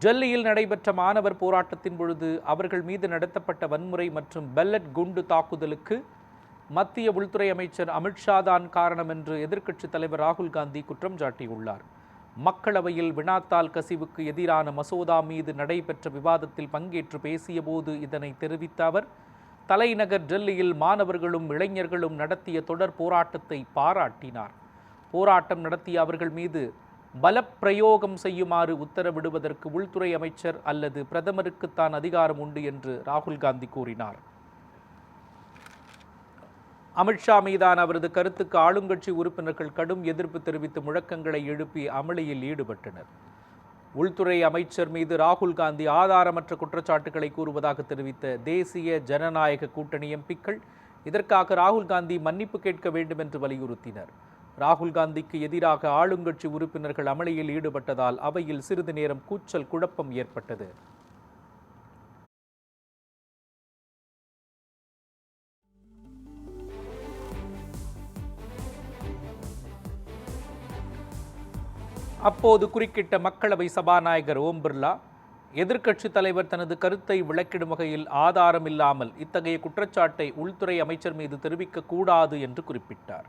டெல்லியில் நடைபெற்ற மாணவர் போராட்டத்தின் பொழுது அவர்கள் மீது நடத்தப்பட்ட வன்முறை மற்றும் பெல்லட் குண்டு தாக்குதலுக்கு மத்திய உள்துறை அமைச்சர் அமித்ஷா தான் காரணம் என்று எதிர்க்கட்சித் தலைவர் ராகுல் காந்தி குற்றம் சாட்டியுள்ளார். மக்களவையில் வினாத்தாள் கசிவுக்கு எதிரான மசோதா மீது நடைபெற்ற விவாதத்தில் பங்கேற்று பேசியபோது இதனை தெரிவித்த அவர், தலைநகர் டெல்லியில் மாணவர்களும் இளைஞர்களும் நடத்திய தொடர் போராட்டத்தை பாராட்டினார். போராட்டம் நடத்திய அவர்கள் மீது பலப்பிரயோகம் செய்யுமாறு உத்தரவிடுவதற்கு உள்துறை அமைச்சர் அல்லது பிரதமருக்குத்தான் அதிகாரம் உண்டு என்று ராகுல் காந்தி கூறினார். அமித்ஷா மீதான அவரது கருத்துக்கு ஆளுங்கட்சி உறுப்பினர்கள் கடும் எதிர்ப்பு தெரிவித்து முழக்கங்களை எழுப்பி அமளியில் ஈடுபட்டனர். உள்துறை அமைச்சர் மீது ராகுல் காந்தி ஆதாரமற்ற குற்றச்சாட்டுகளை கூறுவதாக தெரிவித்த தேசிய ஜனநாயக கூட்டணி எம்பிக்கள் இதற்காக ராகுல் காந்தி மன்னிப்பு கேட்க வேண்டும் என்று வலியுறுத்தினர். ராகுல் காந்திக்கு எதிராக ஆளுங்கட்சி உறுப்பினர்கள் அமளியில் ஈடுபட்டதால் அவையில் சிறிது நேரம் கூச்சல் குழப்பம் ஏற்பட்டது. அப்போது குறுக்கிட்ட மக்களவை சபாநாயகர் ஓம் பிர்லா, எதிர்க்கட்சித் தலைவர் தனது கருத்தை விளக்கிடும் வகையில் ஆதாரம் இல்லாமல் இத்தகைய குற்றச்சாட்டை உள்துறை அமைச்சர் மீது தெரிவிக்கக்கூடாது என்று குறிப்பிட்டார்.